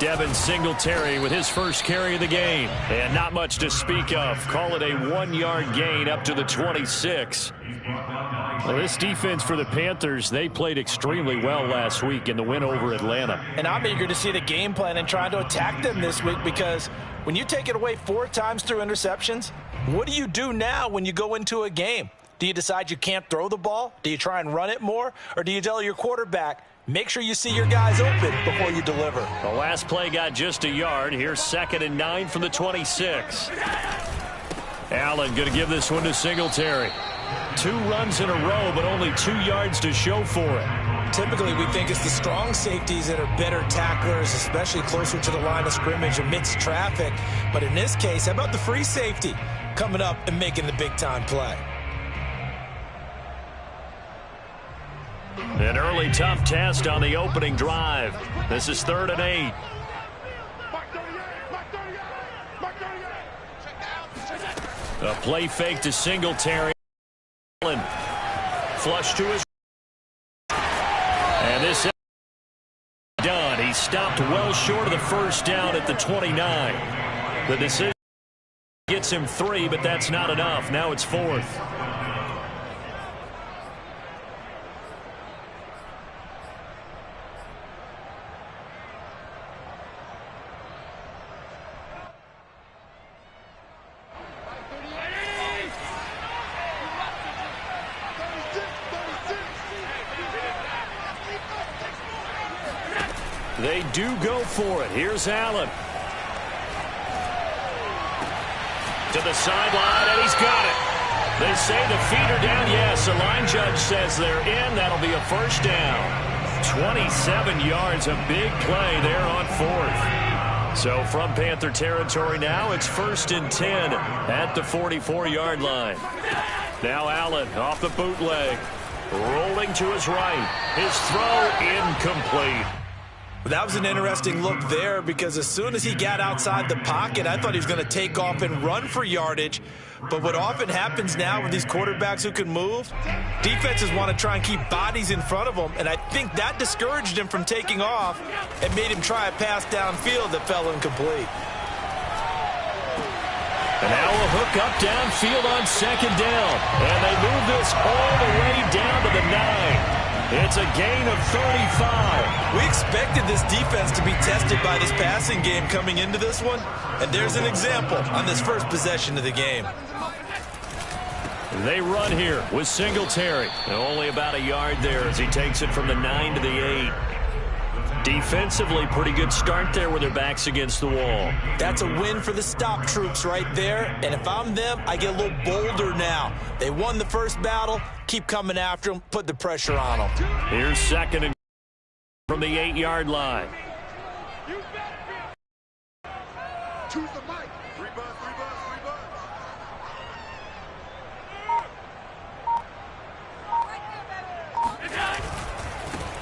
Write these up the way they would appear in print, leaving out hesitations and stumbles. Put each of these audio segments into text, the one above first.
Devin Singletary with his first carry of the game. And not much to speak of. Call it a 1-yard gain up to the 26. Well, this defense for the Panthers, they played extremely well last week in the win over Atlanta. And I'm eager to see the game plan and trying to attack them this week, because when you take it away 4 times through interceptions, what do you do now when you go into a game? Do you decide you can't throw the ball? Do you try and run it more? Or do you tell your quarterback, make sure you see your guys open before you deliver? The last play got just a yard. Here's 2nd and 9 from the 26. Allen going to give this one to Singletary. 2 runs in a row, but only 2 yards to show for it. Typically, we think it's the strong safeties that are better tacklers, especially closer to the line of scrimmage amidst traffic. But in this case, how about the free safety coming up and making the big-time play? An early tough test on the opening drive. This is 3rd and 8. A play fake to Singletary. Flush to his. And this is done. He stopped well short of the first down at the 29. The decision gets him 3, but that's not enough. Now it's 4th. They do go for it. Here's Allen. To the sideline, and he's got it. They say the feet are down. Yes, the line judge says they're in. That'll be a first down. 27 yards, a big play there on 4th. So from Panther territory now, it's 1st and 10 at the 44-yard line. Now Allen off the bootleg. Rolling to his right. His throw incomplete. That was an interesting look there, because as soon as he got outside the pocket, I thought he was going to take off and run for yardage. But what often happens now with these quarterbacks who can move, defenses want to try and keep bodies in front of them, and I think that discouraged him from taking off and made him try a pass downfield that fell incomplete. And now a hook up downfield on 2nd down, and they move this all the way down to the 9. It's a gain of 35. We expected this defense to be tested by this passing game coming into this one, and there's an example on this first possession of the game. They run here with Singletary. And only about a yard there as he takes it from the 9 to the 8. Defensively, pretty good start there with their backs against the wall. That's a win for the stop troops right there. And if I'm them, I get a little bolder now. They won the first battle. Keep coming after them. Put the pressure on them. Here's 2nd and from the 8-yard line. Choose the mic. 3 buzz.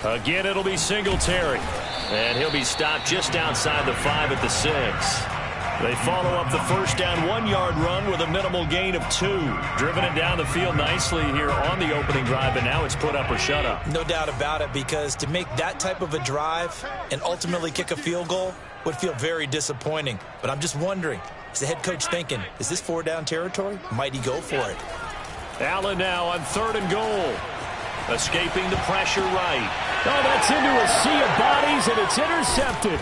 Again, it'll be Singletary. And he'll be stopped just outside the 5 at the 6. They follow up the first down 1-yard run with a minimal gain of 2. Driven it down the field nicely here on the opening drive, and now it's put up or shut up. No doubt about it, because to make that type of a drive and ultimately kick a field goal would feel very disappointing. But I'm just wondering, is the head coach thinking, is this 4-down territory? Might he go for it? Allen now on 3rd and goal. Escaping the pressure right. Oh, that's into a sea of bodies, and it's intercepted.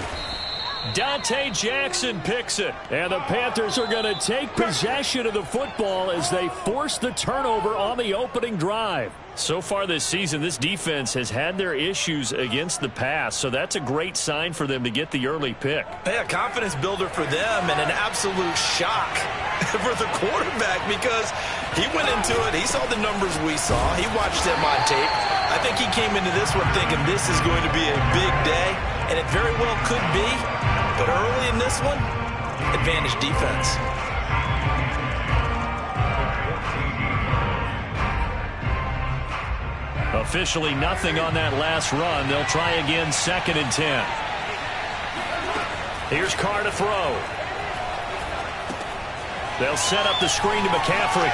Dante Jackson picks it, and the Panthers are going to take possession of the football as they force the turnover on the opening drive. So far this season, this defense has had their issues against the pass, so that's a great sign for them to get the early pick. Yeah, confidence builder for them, and an absolute shock for the quarterback, because he went into it, he saw the numbers we saw, he watched them on tape. I think he came into this one thinking this is going to be a big day, and it very well could be. But early in this one, advantage defense. Officially nothing on that last run. They'll try again 2nd and 10. Here's Carr to throw. They'll set up the screen to McCaffrey.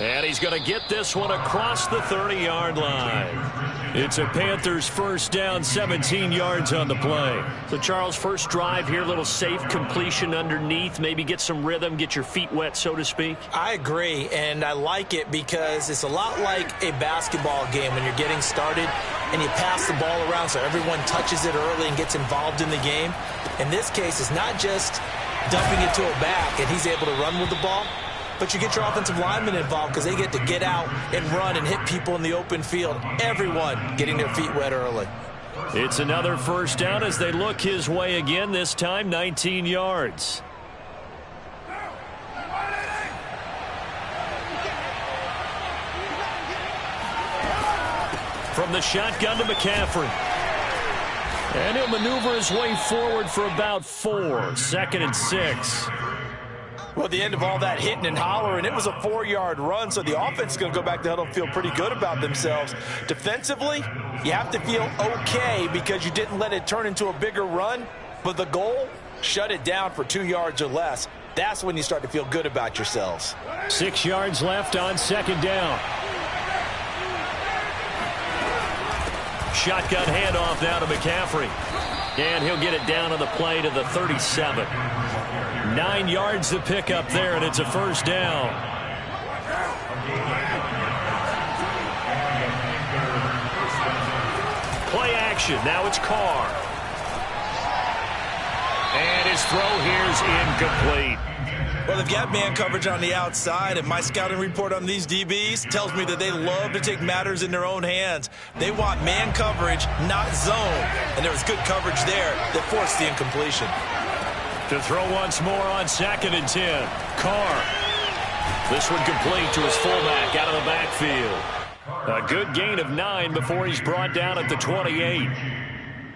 And he's going to get this one across the 30-yard line. It's a Panthers first down, 17 yards on the play. So, Charles, first drive here, little safe completion underneath. Maybe get some rhythm, get your feet wet, so to speak. I agree, and I like it because it's a lot like a basketball game when you're getting started and you pass the ball around so everyone touches it early and gets involved in the game. In this case, it's not just dumping it to a back and he's able to run with the ball, but you get your offensive linemen involved because they get to get out and run and hit people in the open field. Everyone getting their feet wet early. It's another first down as they look his way again, this time 19 yards. From the shotgun to McCaffrey. And he'll maneuver his way forward for about 4. 2nd and 6. Well, at the end of all that hitting and hollering, it was a 4-yard run, so the offense is going to go back to the huddle and feel pretty good about themselves. Defensively, you have to feel okay because you didn't let it turn into a bigger run, but the goal, shut it down for 2 yards or less. That's when you start to feel good about yourselves. 6 yards left on 2nd down. Shotgun handoff now to McCaffrey. And he'll get it down on the play to the 37. 9 yards to pick up there, and it's a first down. Play action. Now it's Carr. And his throw here is incomplete. Well, they've got man coverage on the outside, and my scouting report on these DBs tells me that they love to take matters in their own hands. They want man coverage, not zone. And there was good coverage there that forced the incompletion. To throw once more on 2nd and 10. Carr. This one complete to his fullback out of the backfield. A good gain of 9 before he's brought down at the 28.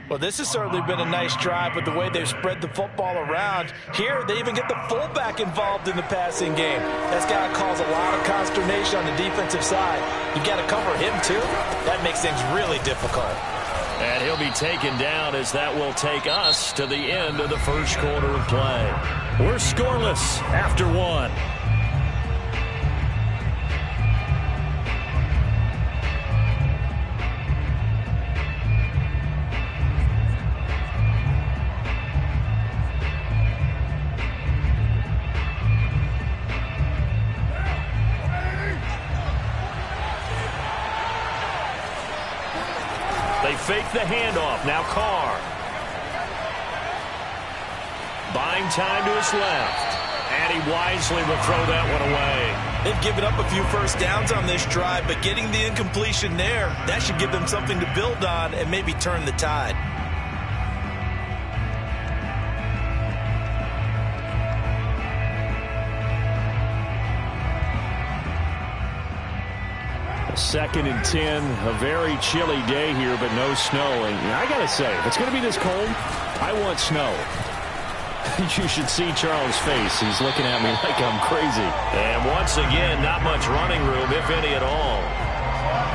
Well, this has certainly been a nice drive with the way they've spread the football around. Here, they even get the fullback involved in the passing game. That's got to cause a lot of consternation on the defensive side. You've got to cover him, too. That makes things really difficult. And he'll be taken down as that will take us to the end of the first quarter of play. We're scoreless after 1. They fake the handoff. Now Carr. Buying time to his left. And he wisely will throw that one away. They've given up a few first downs on this drive, but getting the incompletion there, that should give them something to build on and maybe turn the tide. Second and 10, a very chilly day here, but no snow. And I got to say, if it's going to be this cold, I want snow. You should see Charles' face. He's looking at me like I'm crazy. And once again, not much running room, if any at all.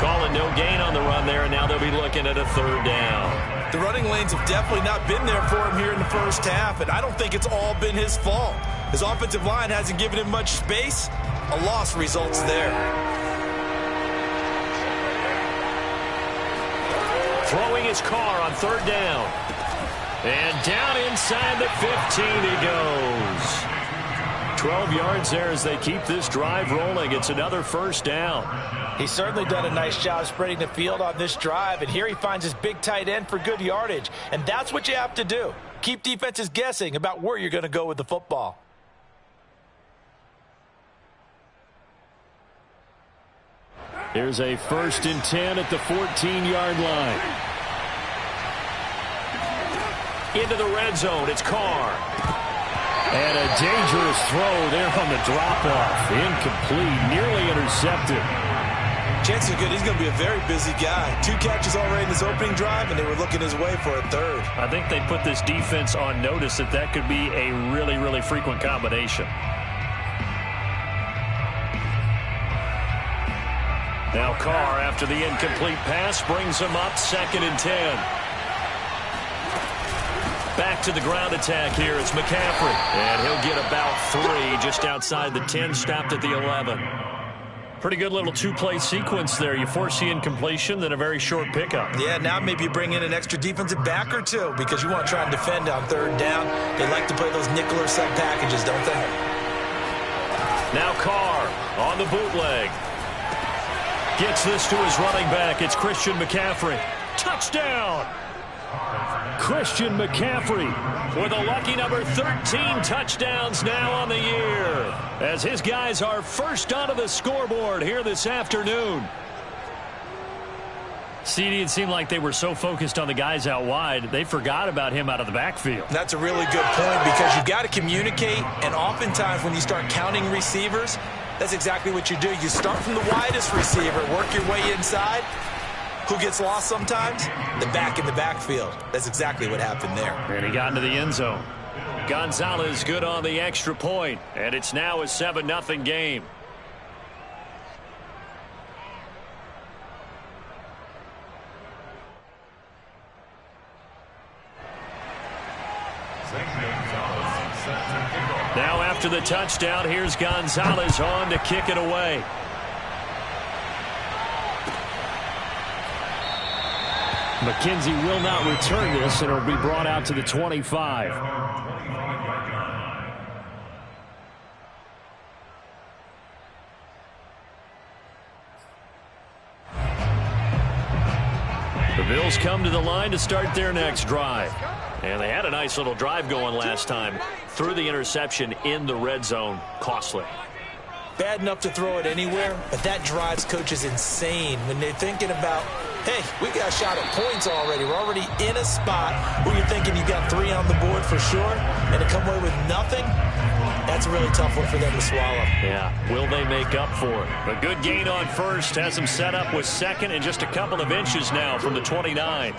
Calling no gain on the run there, and now they'll be looking at a 3rd down. The running lanes have definitely not been there for him here in the first half, and I don't think it's all been his fault. His offensive line hasn't given him much space. A loss results there. Throwing his Carr on 3rd down. And down inside the 15 he goes. 12 yards there as they keep this drive rolling. It's another first down. He's certainly done a nice job spreading the field on this drive, and here he finds his big tight end for good yardage. And that's what you have to do. Keep defenses guessing about where you're going to go with the football. Here's a 1st and 10 at the 14-yard line. Into the red zone, it's Carr. And a dangerous throw there on the drop-off. Incomplete, nearly intercepted. Chances are good he's going to be a very busy guy. 2 catches already in this opening drive, and they were looking his way for a 3rd. I think they put this defense on notice that that could be a really, really frequent combination. Now Carr, after the incomplete pass, brings him up 2nd and 10. Back to the ground attack here. It's McCaffrey. And he'll get about 3 just outside the 10, stopped at the 11. Pretty good little two-play sequence there. You force the incompletion, then a very short pickup. Yeah, now maybe you bring in an extra defensive back or two because you want to try and defend on third down. They like to play those nickel or sub packages, don't they? Now Carr on the bootleg. Gets this to his running back. It's Christian McCaffrey. Touchdown! Christian McCaffrey with a lucky number 13 touchdowns now on the year, as his guys are first onto the scoreboard here this afternoon. CD, it seemed like they were so focused on the guys out wide, they forgot about him out of the backfield. That's a really good point because you've got to communicate, and oftentimes when you start counting receivers, that's exactly what you do. You start from the widest receiver, work your way inside. Who gets lost sometimes? The back in the backfield. That's exactly what happened there. And he got into the end zone. Gonzalez good on the extra point, and it's now a 7-0 game. Now after the touchdown, here's Gonzalez on to kick it away. McKenzie will not return this, and it'll be brought out to the 25. The Bills come to the line to start their next drive. And they had a nice little drive going last time. Threw the interception in the red zone. Costly. Bad enough to throw it anywhere, but that drives coaches insane when they're thinking about, hey, we got a shot at points already. We're already in a spot where you're thinking you got 3 on the board for sure, and to come away with nothing, that's a really tough one for them to swallow. Yeah, will they make up for it? A good gain on first has them set up with second and just a couple of inches now from the 29.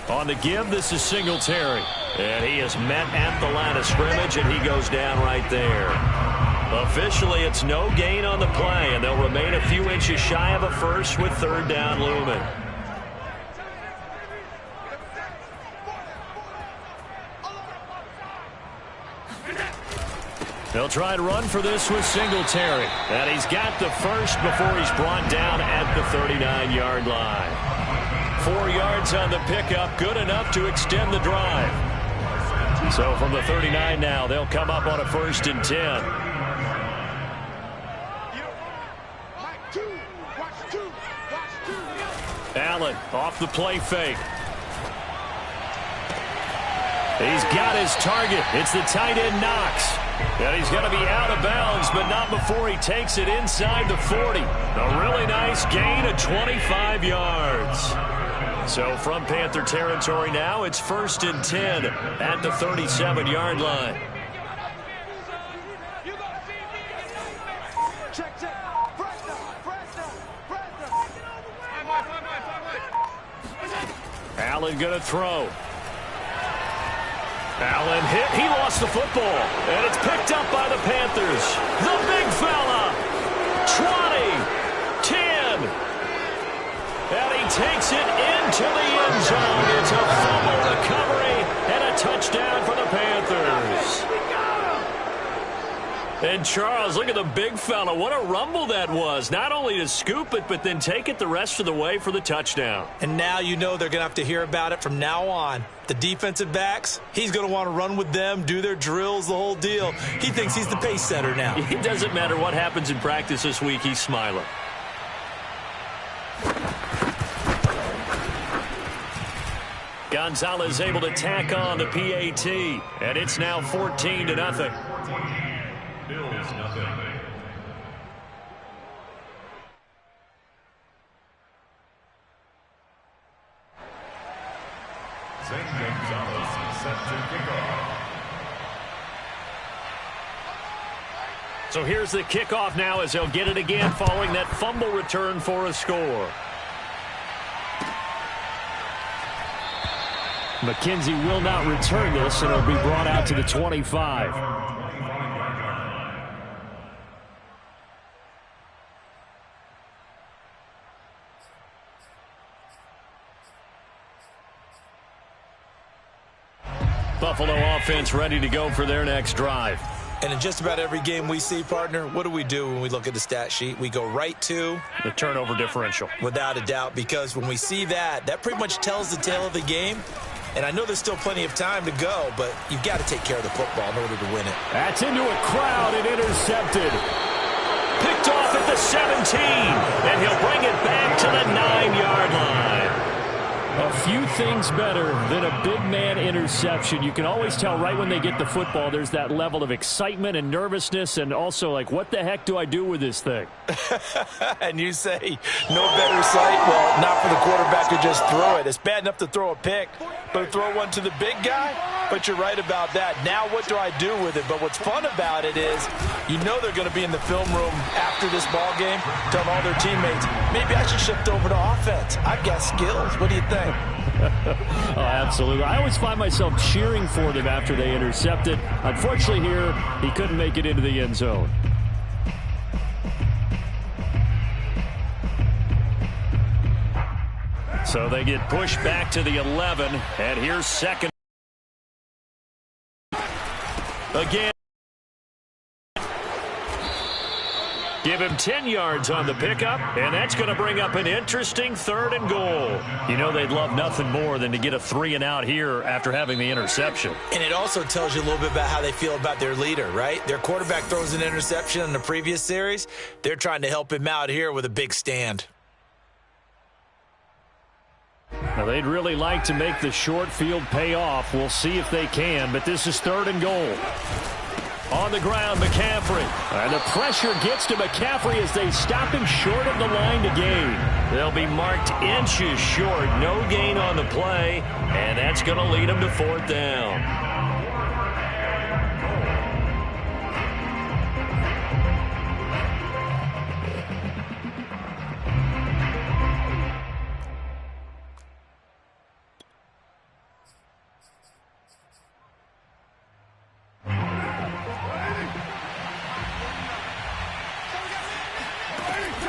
On the give, this is Singletary. And he is met at the line of scrimmage, and he goes down right there. Officially, it's no gain on the play, and they'll remain a few inches shy of a first with third down looming. They'll try to run for this with Singletary. And he's got the first before he's brought down at the 39-yard line. 4 yards on the pickup, good enough to extend the drive. So from the 39 now, they'll come up on a 1st and 10. Allen off the play fake. He's got his target. It's the tight end Knox. And he's going to be out of bounds, but not before he takes it inside the 40. A really nice gain of 25 yards. So from Panther territory now, it's 1st and 10 at the 37-yard line. Allen going to throw. Allen hit. He lost the football. And it's picked up by the Panthers. The big fella. 20. 10. And he takes it into the end zone. It's a fumble recovery and a touchdown for the Panthers. And Charles, look at the big fella. What a rumble that was. Not only to scoop it, but then take it the rest of the way for the touchdown. And now you know they're going to have to hear about it from now on. The defensive backs, he's going to want to run with them, do their drills, the whole deal. He thinks he's the pace setter now. It doesn't matter what happens in practice this week. He's smiling. Gonzalez able to tack on the PAT, and it's now 14-0. Bills nothing. Gonzalez set to kick off. So here's the kickoff now as they'll get it again following that fumble return for a score. McKenzie will not return this, and it'll be brought out to the 25. Buffalo offense ready to go for their next drive. And in just about every game we see, partner, what do we do when we look at the stat sheet? We go right to the turnover differential. Without a doubt, because when we see that pretty much tells the tale of the game. And I know there's still plenty of time to go, but you've got to take care of the football in order to win it. That's into a crowd and intercepted. Picked off at the 17, and he'll bring it back to the 9-yard line. A few things better than a big man interception. You can always tell right when they get the football, there's that level of excitement and nervousness, and also like, what the heck do I do with this thing? And you say, no better sight? Well, not for the quarterback to just throw it. It's bad enough to throw a pick, but to throw one to the big guy? But you're right about that. Now what do I do with it? But what's fun about it is, you know they're going to be in the film room after this ball game, telling all their teammates, maybe I should shift over to offense. I've got skills. What do you think? Oh, absolutely. I always find myself cheering for them after they intercepted. Unfortunately here, he couldn't make it into the end zone. So they get pushed back to the 11, and here's second. Again. Give him 10 yards on the pickup, and that's going to bring up an interesting 3rd and goal. You know they'd love nothing more than to get a 3-and-out here after having the interception. And it also tells you a little bit about how they feel about their leader, right? Their quarterback throws an interception in the previous series. They're trying to help him out here with a big stand. Now, they'd really like to make the short field pay off. We'll see if they can, but this is 3rd and goal. On the ground, McCaffrey. And the pressure gets to McCaffrey as they stop him short of the line to gain. They'll be marked inches short. No gain on the play, and that's going to lead them to 4th down.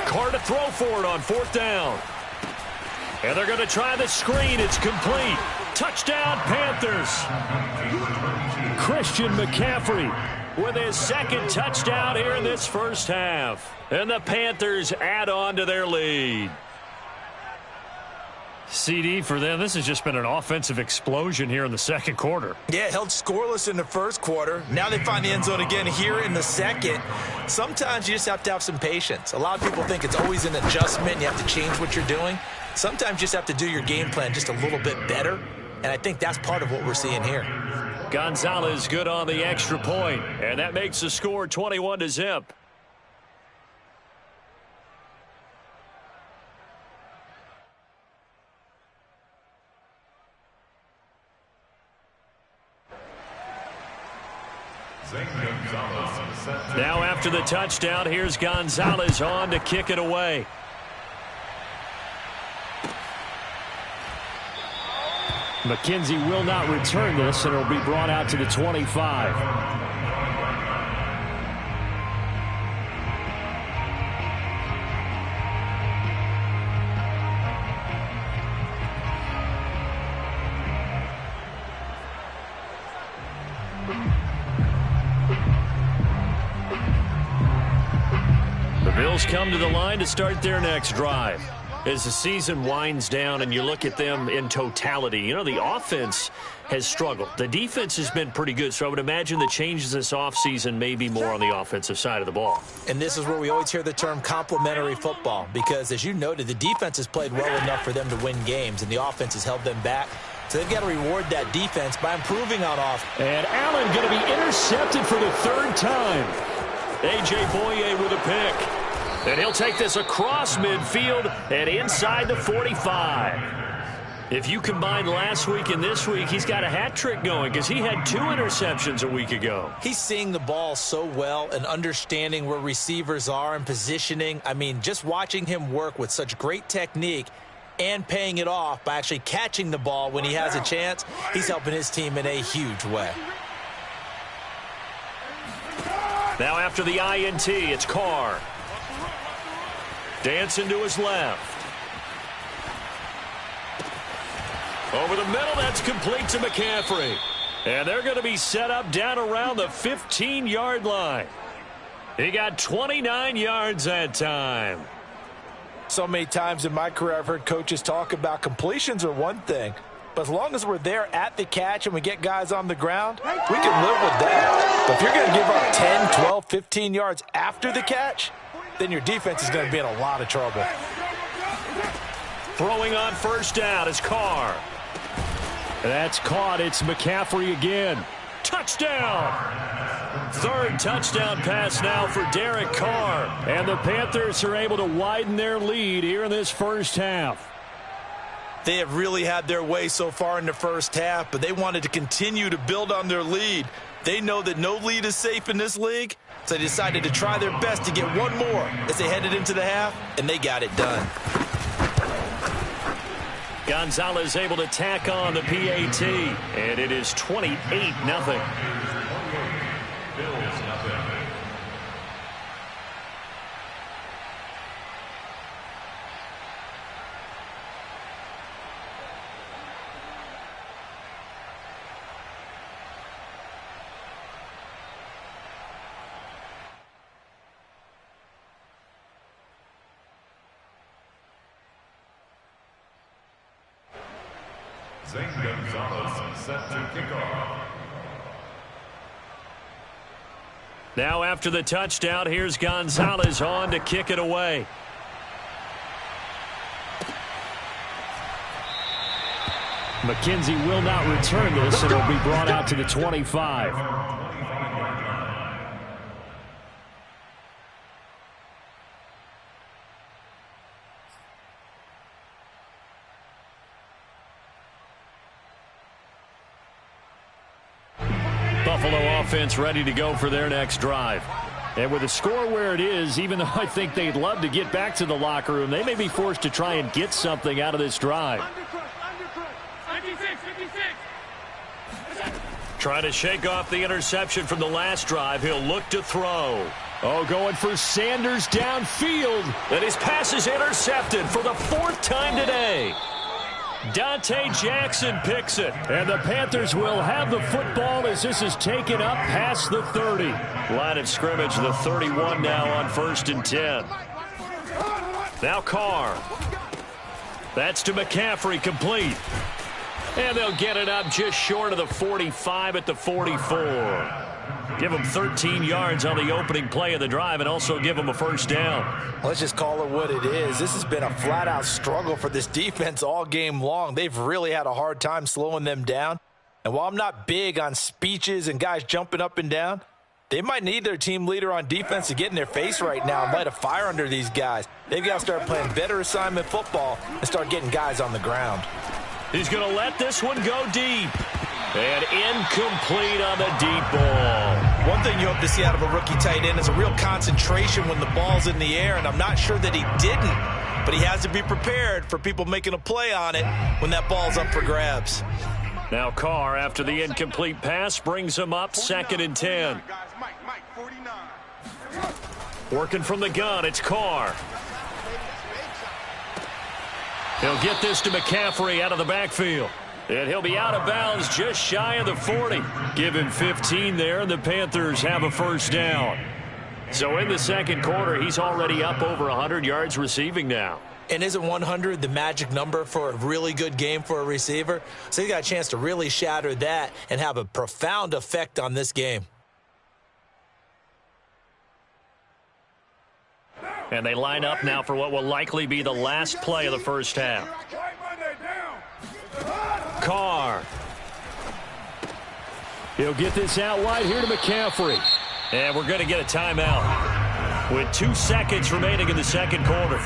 Carr to throw for it on 4th down. And they're going to try the screen. It's complete. Touchdown, Panthers. Christian McCaffrey with his 2nd touchdown here in this first half. And the Panthers add on to their lead. CD for them, this has just been an offensive explosion here in the 2nd quarter. Yeah, held scoreless in the 1st quarter. Now they find the end zone again here in the 2nd. Sometimes you just have to have some patience. A lot of people think it's always an adjustment and you have to change what you're doing. Sometimes you just have to do your game plan just a little bit better, and I think that's part of what we're seeing here. Gonzalez good on the extra point, and that makes the score 21-0. Now after the touchdown, here's Gonzalez on to kick it away. McKenzie will not return this, and it'll be brought out to the 25. The Bills come to the line to start their next drive. As the season winds down and you look at them in totality, you know, the offense has struggled. The defense has been pretty good, so I would imagine the changes this offseason may be more on the offensive side of the ball. And this is where we always hear the term complementary football, because as you noted, the defense has played well enough for them to win games, and the offense has held them back. So they've got to reward that defense by improving on offense. And Allen going to be intercepted for the 3rd time. A.J. Boye with a pick. And he'll take this across midfield and inside the 45. If you combine last week and this week, he's got a hat trick going because he had 2 interceptions a week ago. He's seeing the ball so well and understanding where receivers are and positioning. I mean, just watching him work with such great technique and paying it off by actually catching the ball when he has a chance, he's helping his team in a huge way. Now after the INT, it's Carr. Dancing to his left. Over the middle, that's complete to McCaffrey. And they're going to be set up down around the 15-yard line. He got 29 yards that time. So many times in my career I've heard coaches talk about completions are one thing, but as long as we're there at the catch and we get guys on the ground, we can live with that. But if you're going to give up 10, 12, 15 yards after the catch, then your defense is going to be in a lot of trouble. Throwing on first down is Carr. That's caught. It's McCaffrey again. Touchdown! Third touchdown pass now for Derek Carr. And the Panthers are able to widen their lead here in this first half. They have really had their way so far in the first half, but they wanted to continue to build on their lead. They know that no lead is safe in this league, so they decided to try their best to get one more as they headed into the half, and they got it done. Gonzalez able to tack on the PAT, and it is 28-0. Gonzalez set to kick off. Now after the touchdown, here's Gonzalez on to kick it away. McKenzie will not return this, and it'll be brought out to the 25. Buffalo offense ready to go for their next drive. And with the score where it is, even though I think they'd love to get back to the locker room, they may be forced to try and get something out of this drive. Trying to shake off the interception from the last drive. He'll look to throw. Oh, going for Sanders downfield. And his pass is intercepted for the fourth time today. Dante Jackson picks it, and the Panthers will have the football as this is taken up past the 30. Line of scrimmage, the 31 now on 1st and 10. Now Carr. That's to McCaffrey, complete. And they'll get it up just short of the 45 at the 44. Give them 13 yards on the opening play of the drive and also give them a first down. Let's just call it what it is. This has been a flat-out struggle for this defense all game long. They've really had a hard time slowing them down. And while I'm not big on speeches and guys jumping up and down, they might need their team leader on defense to get in their face right now and light a fire under these guys. They've got to start playing better assignment football and start getting guys on the ground. He's going to let this one go deep. And incomplete on the deep ball. One thing you hope to see out of a rookie tight end is a real concentration when the ball's in the air, and I'm not sure that he didn't, but he has to be prepared for people making a play on it when that ball's up for grabs. Now Carr, after the incomplete pass, brings him up 2nd and 10. Working from the gun, it's Carr. He'll get this to McCaffrey out of the backfield. And he'll be out of bounds just shy of the 40. Give him 15 there, and the Panthers have a first down. So in the second quarter, he's already up over 100 yards receiving now. And isn't 100 the magic number for a really good game for a receiver? So he's got a chance to really shatter that and have a profound effect on this game. And they line up now for what will likely be the last play of the first half. Carr. He'll get this out wide here to McCaffrey. And we're going to get a timeout with 2 seconds remaining in the second quarter.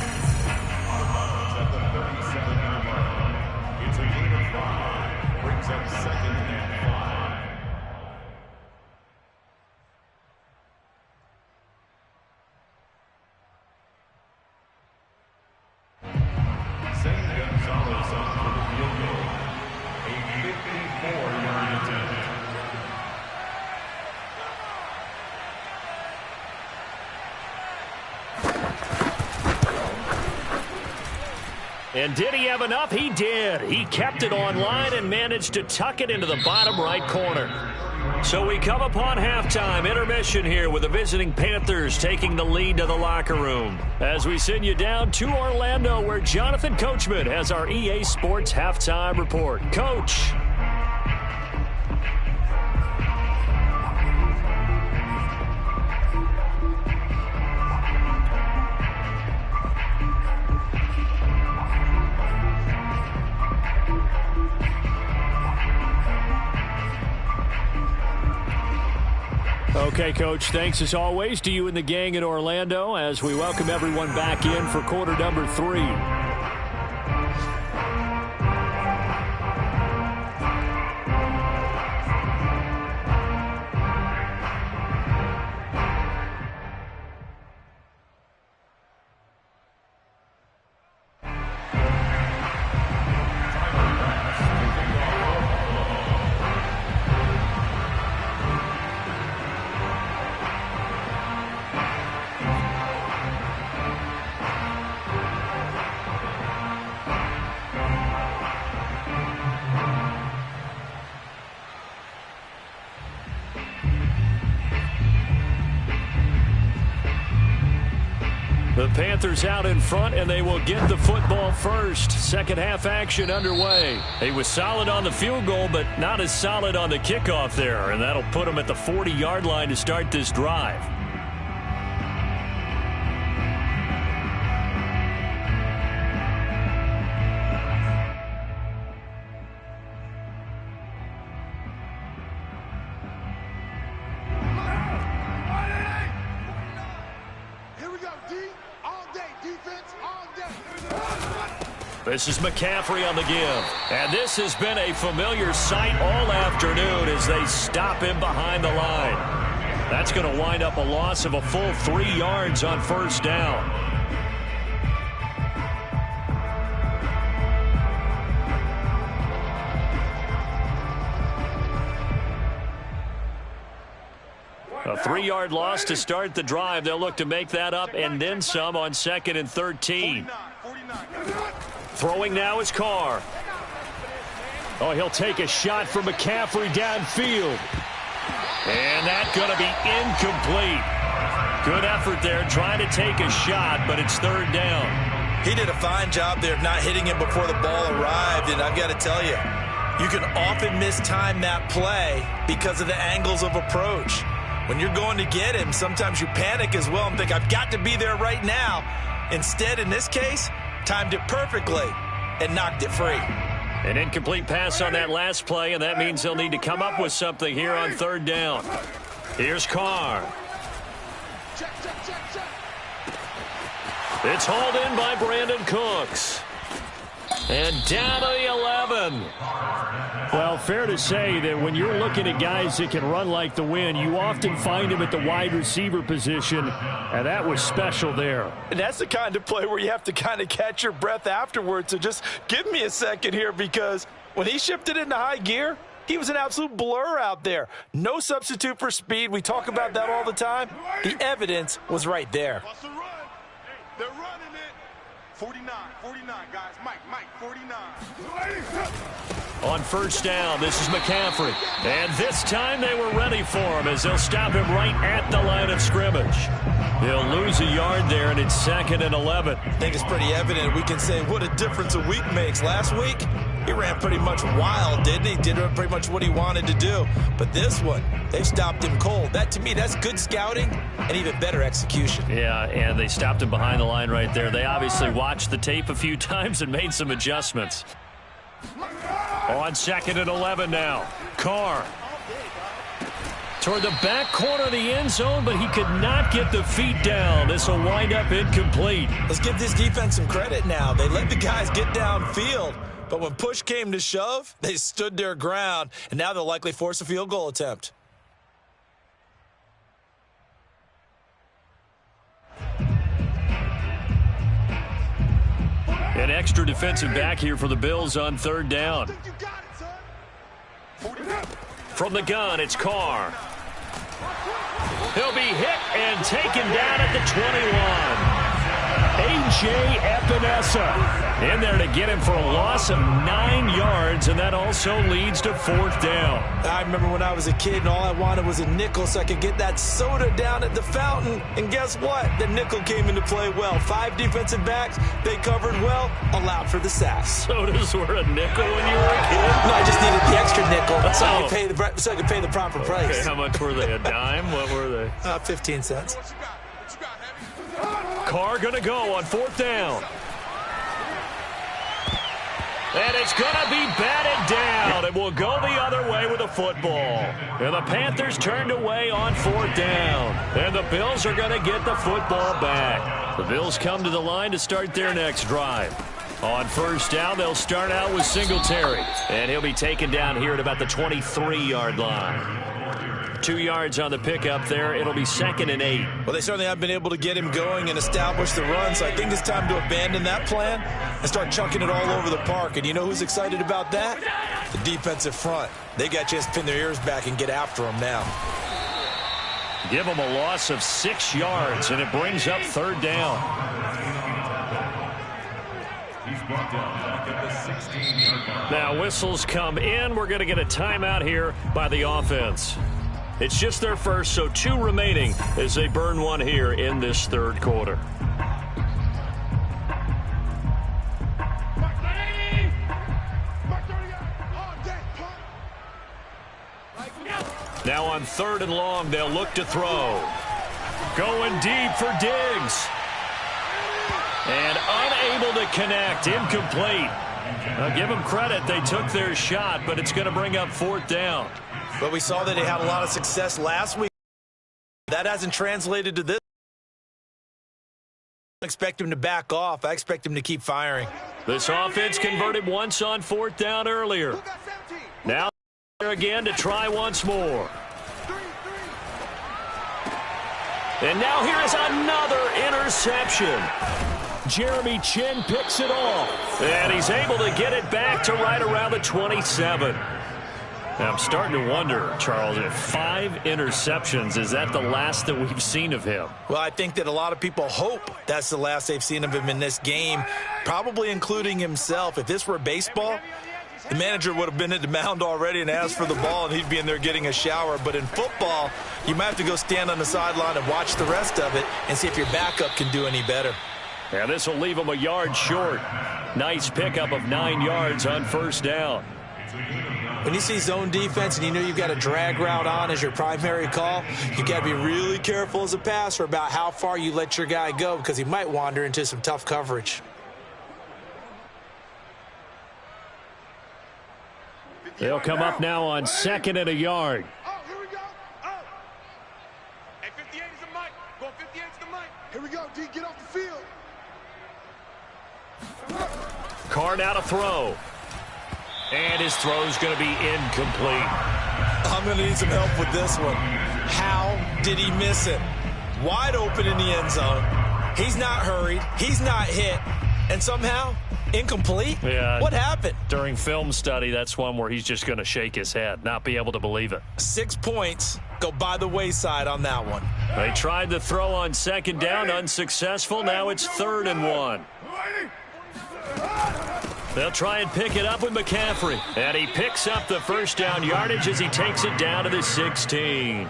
And did he have enough? He did. He kept it online and managed to tuck it into the bottom right corner. So we come upon halftime intermission here with the visiting Panthers taking the lead to the locker room. As we send you down to Orlando, where Jonathan Coachman has our EA Sports halftime report. Coach. Okay, Coach, thanks as always to you and the gang in Orlando as we welcome everyone back in for quarter number 3. The Panthers out in front, and they will get the football first. Second half action underway. He was solid on the field goal, but not as solid on the kickoff there, and that'll put him at the 40-yard line to start this drive. This is McCaffrey on the give. And this has been a familiar sight all afternoon as they stop him behind the line. That's going to wind up a loss of a full 3 yards on first down. A 3-yard loss to start the drive. They'll look to make that up and then some on 2nd and 13. Throwing now is Carr. Oh, he'll take a shot from McCaffrey downfield. And that's going to be incomplete. Good effort there trying to take a shot, but it's 3rd down. He did a fine job there of not hitting him before the ball arrived, and I've got to tell you, you can often mistime that play because of the angles of approach. When you're going to get him, sometimes you panic as well and think, I've got to be there right now. Instead, in this case, timed it perfectly and knocked it free. An incomplete pass on that last play, and that means they'll need to come up with something here on 3rd down. Here's Carr. It's hauled in by Brandon Cooks. And down to the 11. Well, fair to say that when you're looking at guys that can run like the wind, you often find them at the wide receiver position, and that was special there. And that's the kind of play where you have to kind of catch your breath afterwards. So just give me a second here, because when he shifted into high gear, he was an absolute blur out there. No substitute for speed. We talk about that all the time. The evidence was right there. They're running it. 49, guys. Mike, 49. On first down, this is McCaffrey. And this time they were ready for him as they'll stop him right at the line of scrimmage. He'll lose a yard there, and it's 2nd and 11. I think it's pretty evident. We can say what a difference a week makes. Last week, he ran pretty much wild, didn't he? Did pretty much what he wanted to do. But this one, they stopped him cold. That, to me, that's good scouting and even better execution. Yeah, and they stopped him behind the line right there. They obviously watched the tape a few times and made some adjustments. On 2nd and 11 now. Carr. Toward the back corner of the end zone, but he could not get the feet down. This will wind up incomplete. Let's give this defense some credit now. They let the guys get downfield, but when push came to shove, they stood their ground, and now they'll likely force a field goal attempt. An extra defensive back here for the Bills on 3rd down. From the gun, it's Carr. He'll be hit and taken down at the 21. Jay Epinesa in there to get him for a loss of 9 yards, and that also leads to 4th down. I remember when I was a kid and all I wanted was a nickel so I could get that soda down at the fountain. And guess what? The nickel came into play well. 5 defensive backs, they covered well, allowed for the sack. Sodas were a nickel when you were a kid? No, I just needed the extra nickel so I could pay the proper price. Okay, how much were they? A dime? What were they? 15 cents. Carr going to go on 4th down. And it's going to be batted down. It will go the other way with the football. And the Panthers turned away on 4th down. And the Bills are going to get the football back. The Bills come to the line to start their next drive. On 1st down, they'll start out with Singletary. And he'll be taken down here at about the 23-yard line. 2 yards on the pickup there. It'll be 2nd and 8. Well, they certainly have been able to get him going and establish the run, so I think it's time to abandon that plan and start chunking it all over the park. And you know who's excited about that? The defensive front. They got a chance to pin their ears back and get after him now. Give him a loss of 6 yards, and it brings up 3rd down. He's brought down back at the 16-yard line. Now whistles come in. We're going to get a timeout here by the offense. It's just their first, so 2 remaining as they burn one here in this 3rd quarter. Now on 3rd and long, they'll look to throw. Going deep for Diggs. And unable to connect. Incomplete. I'll give them credit. They took their shot, but it's going to bring up 4th down. But we saw that he had a lot of success last week. That hasn't translated to this. I expect him to back off. I expect him to keep firing. This offense converted once on 4th down earlier. Now again to try once more. And now here is another interception. Jeremy Chin picks it off. And he's able to get it back to right around the 27. Now, I'm starting to wonder, Charles, if 5 interceptions, is that the last that we've seen of him? Well, I think that a lot of people hope that's the last they've seen of him in this game, probably including himself. If this were baseball, the manager would have been at the mound already and asked for the ball, and he'd be in there getting a shower. But in football, you might have to go stand on the sideline and watch the rest of it and see if your backup can do any better. Yeah, this will leave him a yard short. Nice pickup of 9 yards on 1st down. When you see zone defense and you know you've got a drag route on as your primary call, you got to be really careful as a passer about how far you let your guy go because he might wander into some tough coverage. They'll come up now on 2nd and a yard. Oh, here we go. Oh. Hey, 58 is the mic. Go 58 is the mic. Here we go, D. Get off the field. Carr now to throw. And his throw's going to be incomplete. I'm going to need some help with this one. How did he miss it? Wide open in the end zone. He's not hurried. He's not hit. And somehow, incomplete? Yeah. What happened? During film study, that's one where he's just going to shake his head, not be able to believe it. 6 points go by the wayside on that one. They tried to throw on 2nd down, unsuccessful. Now it's 3rd and 1. They'll try and pick it up with McCaffrey. And he picks up the 1st down yardage as he takes it down to the 16.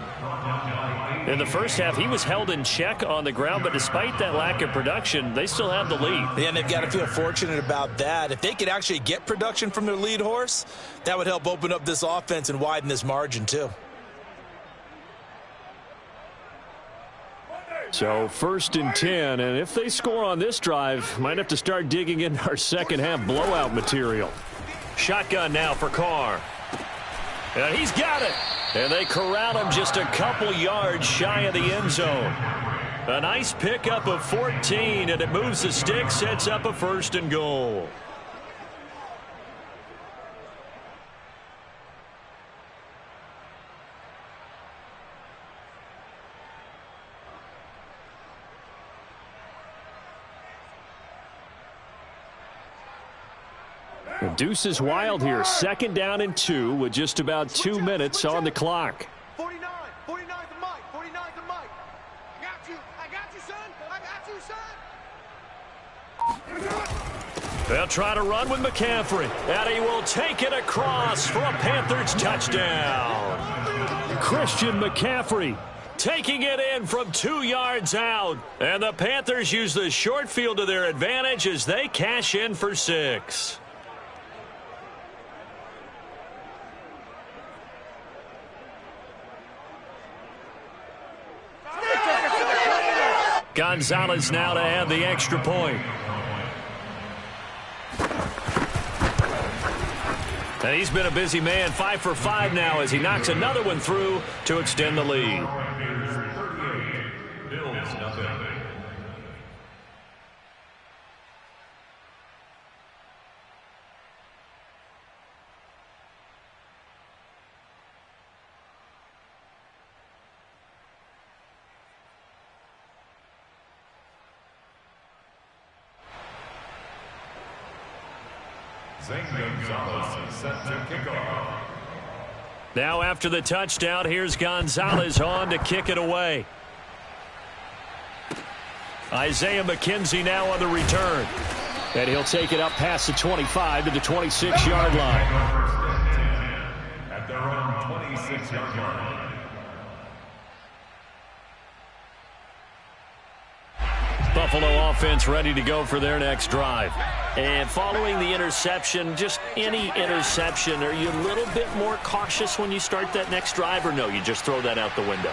In the first half, he was held in check on the ground, but despite that lack of production, they still have the lead. Yeah, and they've got to feel fortunate about that. If they could actually get production from their lead horse, that would help open up this offense and widen this margin too. So 1st and 10, and if they score on this drive, might have to start digging in our second half blowout material. Shotgun now for Carr. And he's got it. And they corral him just a couple yards shy of the end zone. A nice pickup of 14, and it moves the stick, sets up a 1st and goal. The deuce is wild here. 2nd down and 2 with just about 2 minutes on the clock. 49 the mic. 49 the mic. I got you, son. I got you, son. They'll try to run with McCaffrey, and he will take it across for a Panthers touchdown. Christian McCaffrey taking it in from 2 yards out, and the Panthers use the short field to their advantage as they cash in for 6. Gonzalez now to add the extra point. And he's been a busy man, 5 for 5 now as he knocks another one through to extend the lead. Gonzalez set to kick off. Now after the touchdown, here's Gonzalez on to kick it away. Isaiah McKenzie now on the return. And he'll take it up past the 25 to the 26-yard line. At their own 26-yard line. Buffalo offense ready to go for their next drive. And following the interception, just any interception, are you a little bit more cautious when you start that next drive, or no, you just throw that out the window?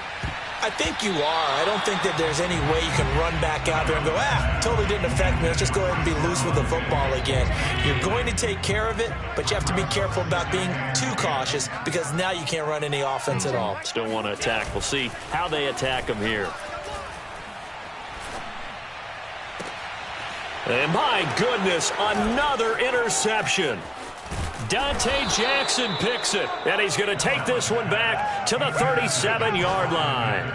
I think you are. I don't think that there's any way you can run back out there and go, totally didn't affect me. Let's just go ahead and be loose with the football again. You're going to take care of it, but you have to be careful about being too cautious because now you can't run any offense at all. Still want to attack. We'll see how they attack them here. And my goodness, another interception. Dante Jackson picks it, and he's going to take this one back to the 37-yard line.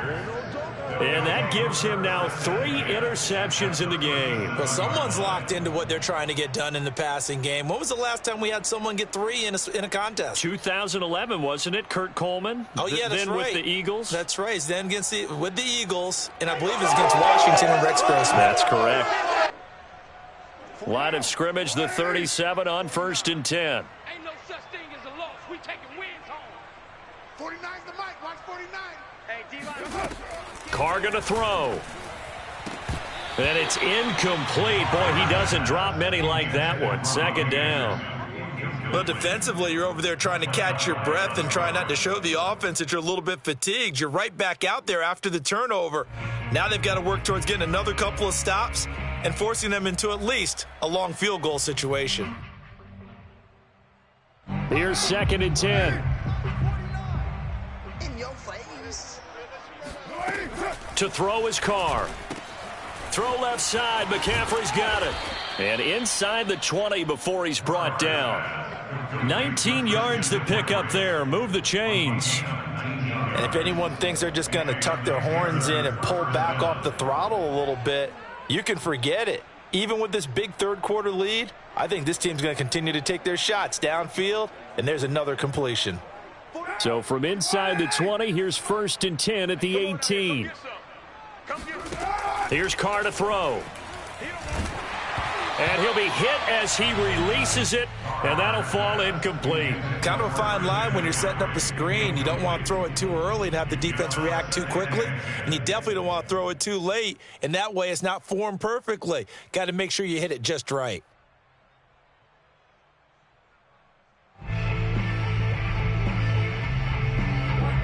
And that gives him now 3 interceptions in the game. Well, someone's locked into what they're trying to get done in the passing game. When was the last time we had someone get 3 in a contest? 2011, wasn't it? Kurt Coleman? Oh, yeah, that's then right. With the Eagles? That's right. Then with the Eagles, and I believe it's against Washington and Rex Grossman. That's correct. Line of scrimmage, the 37 on 1st and 10. Ain't no such thing as a loss. We taking wins home. 49's the mic. Watch 49. Hey, D-line. Carr going to throw. And it's incomplete. Boy, he doesn't drop many like that one. 2nd down. Well, defensively, you're over there trying to catch your breath and try not to show the offense that you're a little bit fatigued. You're right back out there after the turnover. Now they've got to work towards getting another couple of stops and forcing them into at least a long field goal situation. Here's 2nd and 10. In your face. To throw his Carr. Throw left side. McCaffrey's got it. And inside the 20 before he's brought down. 19 yards to pick up there. Move the chains. And if anyone thinks they're just going to tuck their horns in and pull back off the throttle a little bit, you can forget it. Even with this big third-quarter lead, I think this team's going to continue to take their shots downfield, and there's another completion. So from inside the 20, here's 1st and 10 at the 18. Here's Carr to throw. And he'll be hit as he releases it, and that'll fall incomplete. Kind of a fine line when you're setting up a screen. You don't want to throw it too early and have the defense react too quickly, and you definitely don't want to throw it too late, and that way it's not formed perfectly. Got to make sure you hit it just right.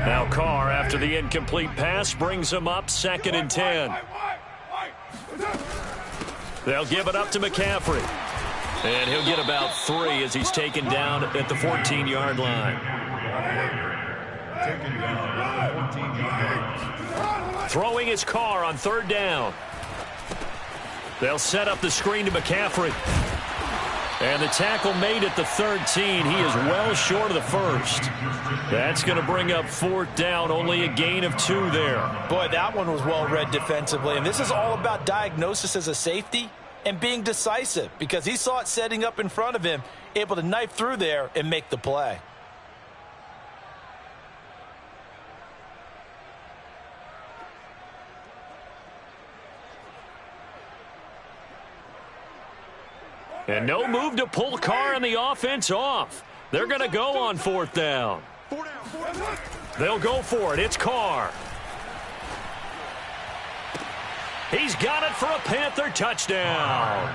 Now Carr, after the incomplete pass, brings him up 2nd and 10. They'll give it up to McCaffrey. And he'll get about 3 as he's taken down at the 14-yard line. Taken down at the 14-yard line. Throwing his Carr on 3rd down. They'll set up the screen to McCaffrey. And the tackle made at the 13. He is well short of the 1st. That's going to bring up 4th down. Only a gain of 2 there. Boy, that one was well read defensively. And this is all about diagnosis as a safety and being decisive because he saw it setting up in front of him, able to knife through there and make the play. And no move to pull Carr and the offense off. They're going to go on 4th down. They'll go for it. It's Carr. He's got it for a Panther touchdown.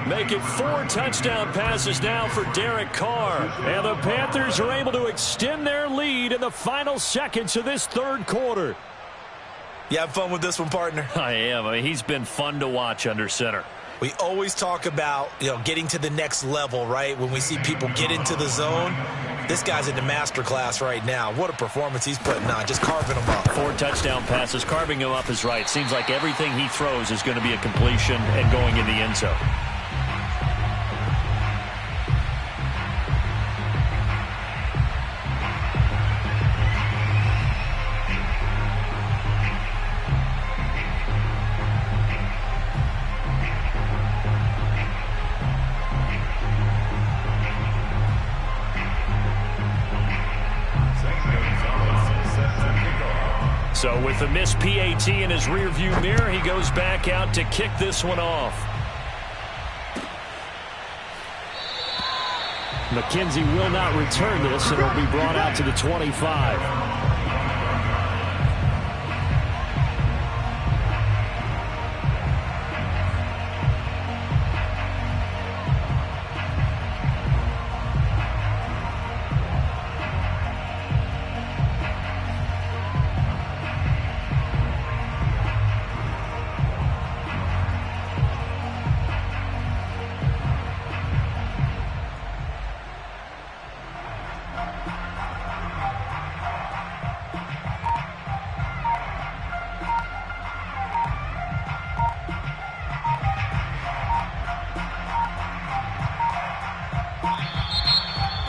Make it 4 touchdown passes now for Derek Carr. And the Panthers are able to extend their lead in the final seconds of this 3rd quarter. You have fun with this one, partner? I am. I mean, he's been fun to watch under center. We always talk about, getting to the next level, right? When we see people get into the zone, this guy's in the master class right now. What a performance he's putting on, just carving them up. 4 touchdown passes. Carving him up is right. Seems like everything he throws is going to be a completion and going in the end zone. So with the missed PAT in his rearview mirror, he goes back out to kick this one off. McKenzie will not return this, and it'll be brought out to the 25.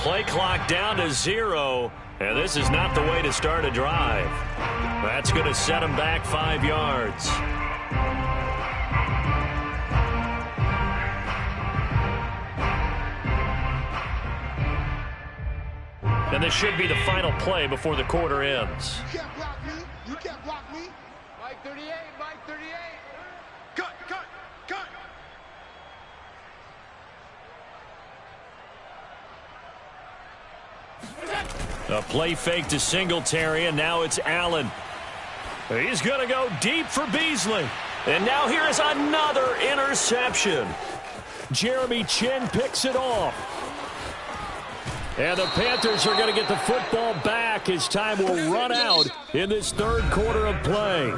Play clock down to 0, and this is not the way to start a drive. That's going to set him back 5 yards. And this should be the final play before the quarter ends. You can't block me. You can't block me. Mike 38, Mike 38. Cut, cut, cut. A play fake to Singletary, and now it's Allen. He's going to go deep for Beasley. And now here is another interception. Jeremy Chin picks it off. And the Panthers are going to get the football back as time will run out in this 3rd quarter of play.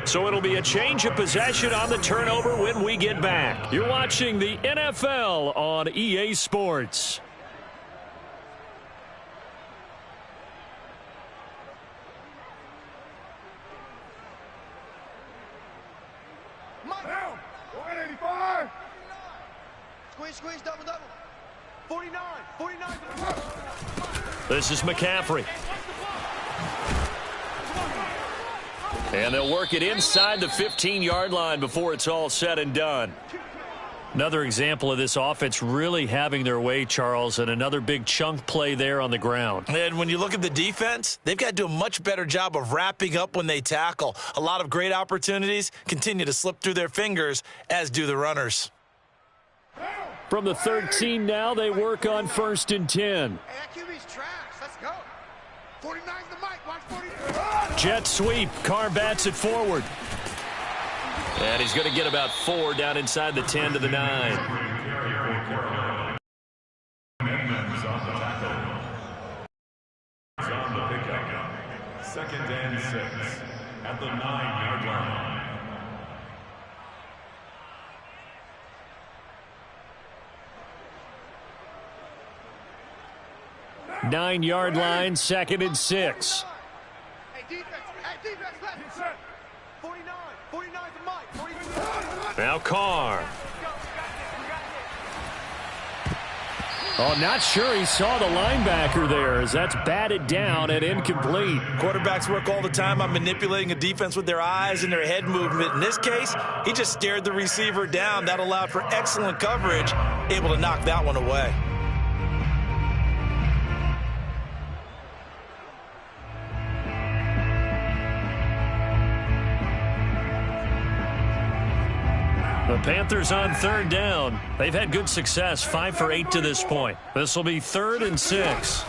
So it'll be a change of possession on the turnover when we get back. You're watching the NFL on EA Sports. Squeeze, double. 49. This is McCaffrey. And they'll work it inside the 15-yard line before it's all said and done. Another example of this offense really having their way, Charles, and another big chunk play there on the ground. And when you look at the defense, they've got to do a much better job of wrapping up when they tackle. A lot of great opportunities continue to slip through their fingers, as do the runners. From the 13 now, they work on 1st and 10. Hey, that QB's trash. Let's go. 49's the mic. Watch 43. Jet sweep. Carr bats it forward. And he's going to get about 4 down inside the 10 to the 9. Amendments on the tackle. On the pickup. 2nd and 6 at the 9-yard line. 9-yard line, 2nd and 6. Hey, defense, left. 49 the mic. 49. Now Carr. Oh, not sure he saw the linebacker there as that's batted down and incomplete. Quarterbacks work all the time on manipulating a defense with their eyes and their head movement. In this case, he just stared the receiver down. That allowed for excellent coverage, able to knock that one away. The Panthers on third down. They've had good success, 5 for 8 to this point. This will be 3rd and 6.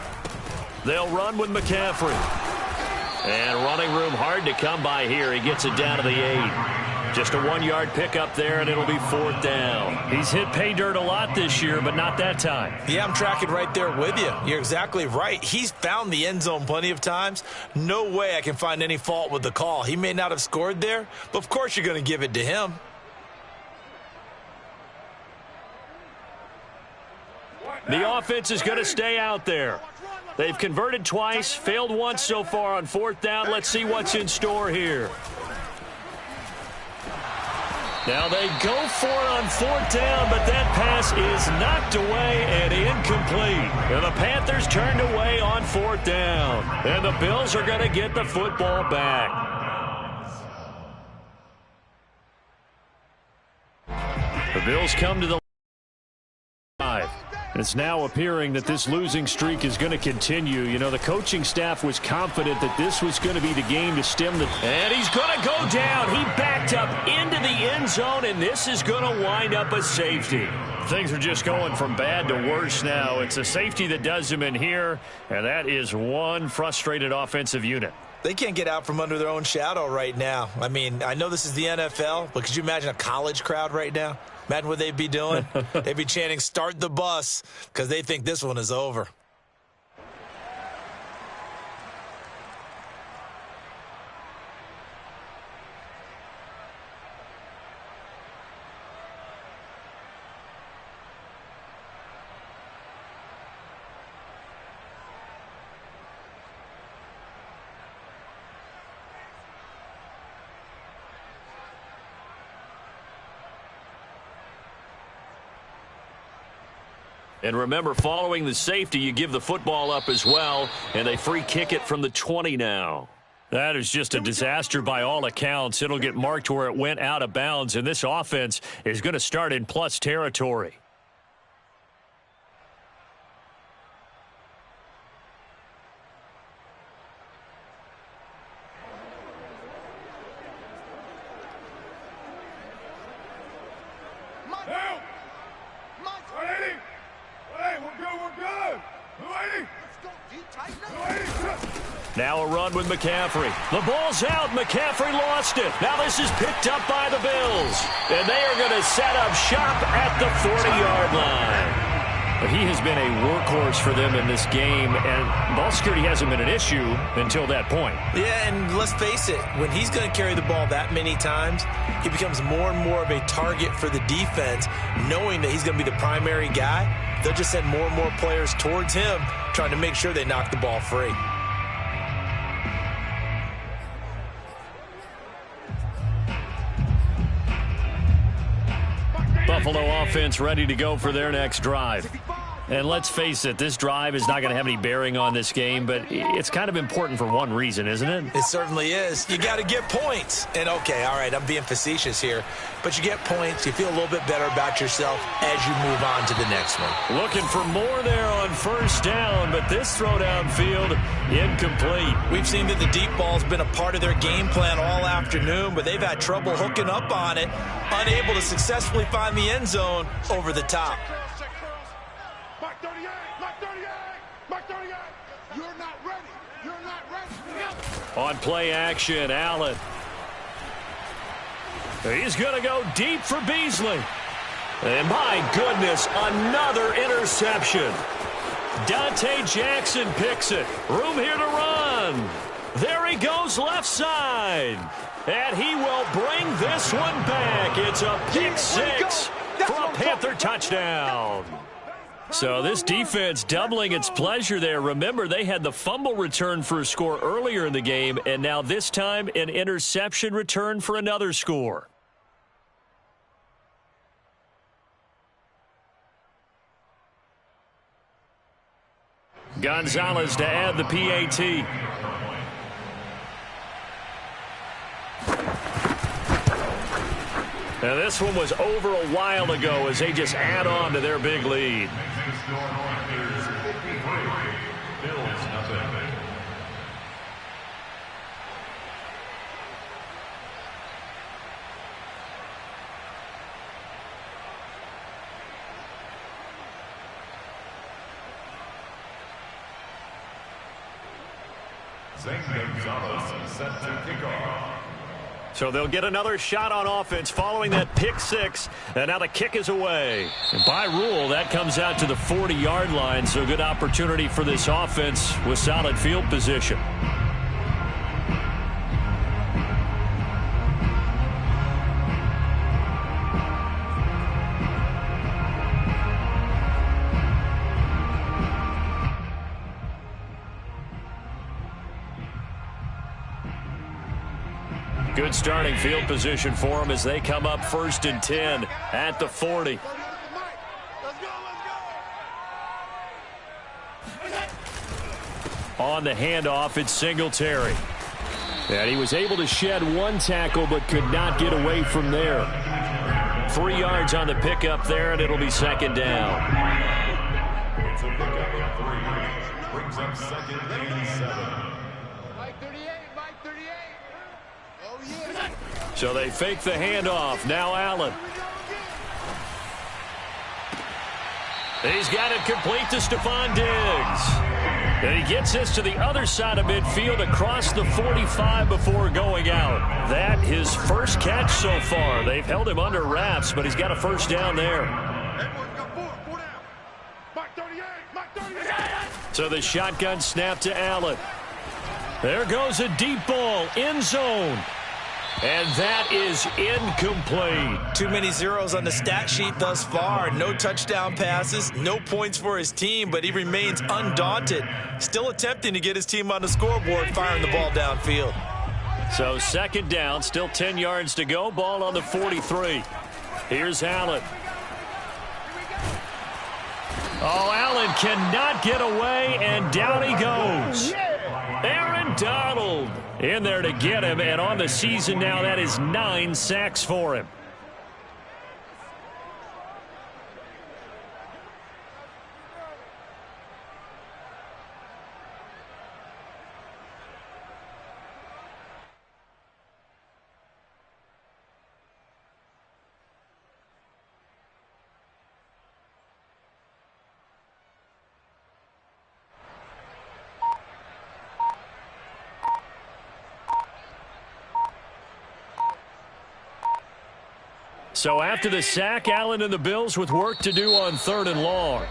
They'll run with McCaffrey. And running room hard to come by here. He gets it down to the 8. Just a 1-yard pickup there, and it'll be 4th down. He's hit pay dirt a lot this year, but not that time. Yeah, I'm tracking right there with you. You're exactly right. He's found the end zone plenty of times. No way I can find any fault with the call. He may not have scored there, but of course you're going to give it to him. The offense is going to stay out there. They've converted twice, failed once so far on 4th down. Let's see what's in store here. Now they go for it on 4th down, but that pass is knocked away and incomplete. And the Panthers turned away on 4th down. And the Bills are going to get the football back. The Bills come to the 5. It's now appearing that this losing streak is going to continue. You know, the coaching staff was confident that this was going to be the game to stem the... And he's going to go down. He backed up into the end zone, and this is going to wind up a safety. Things are just going from bad to worse now. It's a safety that does him in here, and that is one frustrated offensive unit. They can't get out from under their own shadow right now. I mean, I know this is the NFL, but could you imagine a college crowd right now? Imagine what they'd be doing. They'd be chanting, "Start the bus," because they think this one is over. And remember, following the safety, you give the football up as well, and they free kick it from the 20 now. That is just a disaster by all accounts. It'll get marked where it went out of bounds, and this offense is going to start in plus territory. Now a run with McCaffrey. The ball's out. McCaffrey lost it. Now this is picked up by the Bills. And they are going to set up shop at the 40-yard line. But he has been a workhorse for them in this game, and ball security hasn't been an issue until that point. Yeah, and let's face it, when he's going to carry the ball that many times, he becomes more and more of a target for the defense, knowing that he's going to be the primary guy. They'll just send more and more players towards him, trying to make sure they knock the ball free. Buffalo offense ready to go for their next drive. And let's face it, this drive is not going to have any bearing on this game, but it's kind of important for one reason, isn't it? It certainly is. You got to get points. And, okay, all right, I'm being facetious here, but you get points, you feel a little bit better about yourself as you move on to the next one. Looking for more there on 1st down, but this throw downfield incomplete. We've seen that the deep ball's been a part of their game plan all afternoon, but they've had trouble hooking up on it, unable to successfully find the end zone over the top. On play action, Allen. He's going to go deep for Beasley. And my goodness, another interception. Dante Jackson picks it. Room here to run. There he goes left side. And he will bring this one back. It's a pick 6 for a Panther touchdown. So this defense doubling its pleasure there. Remember, they had the fumble return for a score earlier in the game, and now this time an interception return for another score. Gonzalez to add the PAT. Now this one was over a while ago as they just add on to their big lead. St. Gonzalez set to kick off. So they'll get another shot on offense following that pick six, and now the kick is away. And by rule, that comes out to the 40-yard line, so good opportunity for this offense with solid field position. Good starting field position for them as they come up 1st and 10 at the 40. On the handoff, it's Singletary. And he was able to shed one tackle but could not get away from there. 3 yards on the pickup there, and it'll be 2nd down. It's a pickup of 3. Brings up 2nd and 7. So they fake the handoff. Now Allen. He's got it complete to Stephon Diggs. And he gets this to the other side of midfield across the 45 before going out. That his first catch so far. They've held him under wraps, but he's got a 1st down there. So the shotgun snap to Allen. There goes a deep ball, end zone. And that is incomplete. Too many zeros on the stat sheet thus far. No touchdown passes, no points for his team, but he remains undaunted. Still attempting to get his team on the scoreboard, firing the ball downfield. So 2nd down, still 10 yards to go. Ball on the 43. Here's Allen. Oh, Allen cannot get away, and down he goes. Aaron Donald in there to get him, and on the season now, that is 9 sacks for him. So after the sack, Allen and the Bills with work to do on 3rd and long.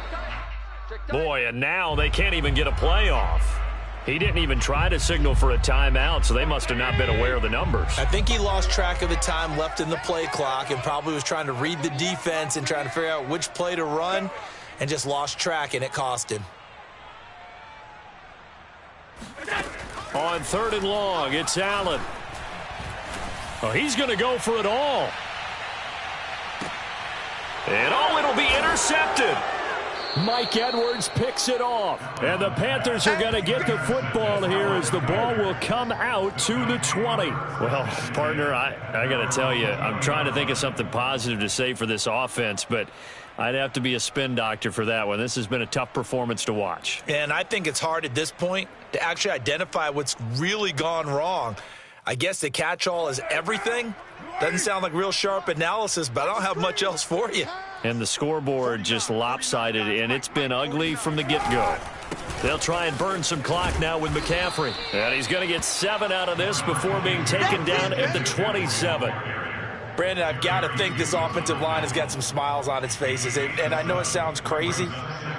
Boy, and now they can't even get a play off. He didn't even try to signal for a timeout, so they must have not been aware of the numbers. I think he lost track of the time left in the play clock and probably was trying to read the defense and trying to figure out which play to run and just lost track, and it cost him. On 3rd and long, it's Allen. Oh, he's going to go for it all. And it'll be intercepted. Mike Edwards picks it off. And the Panthers are going to get the football here as the ball will come out to the 20. Well, partner, I got to tell you, I'm trying to think of something positive to say for this offense, but I'd have to be a spin doctor for that one. This has been a tough performance to watch. And I think it's hard at this point to actually identify what's really gone wrong. I guess the catch-all is everything. Doesn't sound like real sharp analysis, but I don't have much else for you. And the scoreboard just lopsided, and it's been ugly from the get-go. They'll try and burn some clock now with McCaffrey. And he's going to get 7 out of this before being taken down at the 27. Brandon, I've got to think this offensive line has got some smiles on its faces. And I know it sounds crazy,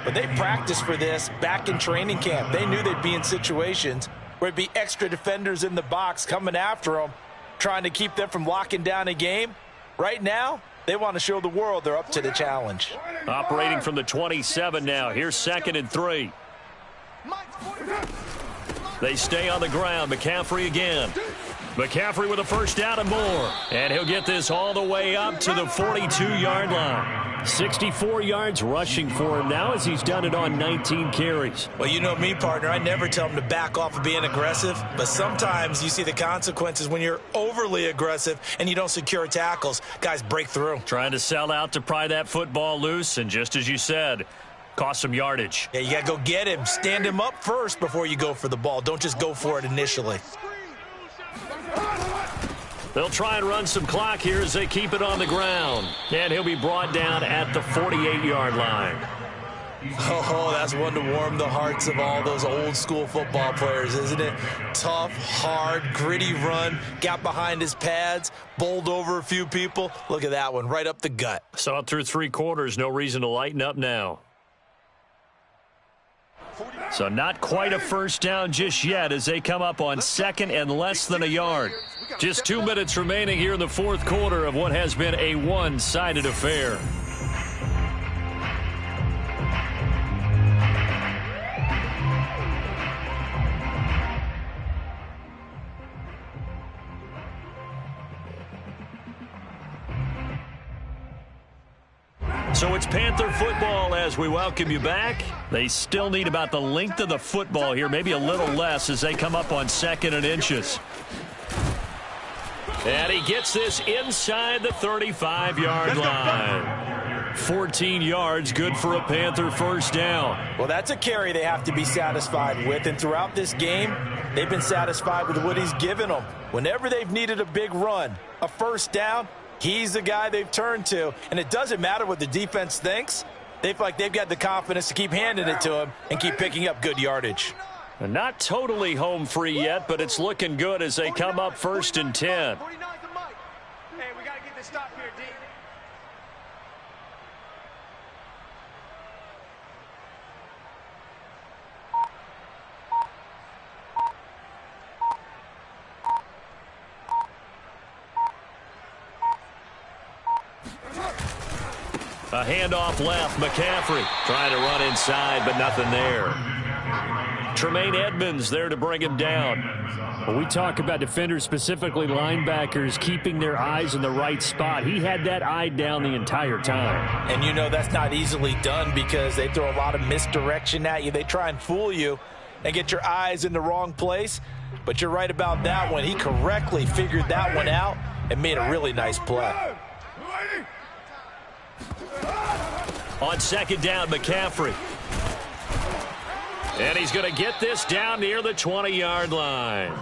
but they practiced for this back in training camp. They knew they'd be in situations where it'd be extra defenders in the box coming after them, trying to keep them from locking down a game. Right now, they want to show the world they're up to the challenge. Operating from the 27 now. Here's 2nd and 3. They stay on the ground. McCaffrey again. McCaffrey with a 1st down and more. And he'll get this all the way up to the 42-yard line. 64 yards rushing for him now as he's done it on 19 carries. Well, you know me, partner. I never tell him to back off of being aggressive. But sometimes you see the consequences when you're overly aggressive and you don't secure tackles. Guys break through. Trying to sell out to pry that football loose. And just as you said, cost some yardage. Yeah, you got to go get him. Stand him up first before you go for the ball. Don't just go for it initially. They'll try and run some clock here as they keep it on the ground. And he'll be brought down at the 48-yard line. Oh, that's one to warm the hearts of all those old school football players, isn't it? Tough, hard, gritty run, got behind his pads, bowled over a few people. Look at that one, right up the gut. Saw it through 3 quarters, no reason to lighten up now. So not quite a first down just yet as they come up on 2nd and less than a yard. Just 2 minutes remaining here in the 4th quarter of what has been a one-sided affair. So it's Panther football as we welcome you back. They still need about the length of the football here, maybe a little less as they come up on 2nd and inches. And he gets this inside the 35-yard line. 14 yards, good for a Panther first down. Well, that's a carry they have to be satisfied with, and throughout this game, they've been satisfied with what he's given them. Whenever they've needed a big run, a first down, he's the guy they've turned to, and it doesn't matter what the defense thinks. They feel like they've got the confidence to keep handing it to him and keep picking up good yardage. And not totally home free yet, but it's looking good as they come up 1st and 10. Hey, we got to get this stop here, D. A handoff left. McCaffrey trying to run inside, but nothing there. Tremaine Edmonds there to bring him down. When we talk about defenders, specifically linebackers, keeping their eyes in the right spot, he had that eye down the entire time. And you know that's not easily done because they throw a lot of misdirection at you. They try and fool you and get your eyes in the wrong place. But you're right about that one. He correctly figured that one out and made a really nice play. On 2nd down, McCaffrey. And he's going to get this down near the 20-yard line.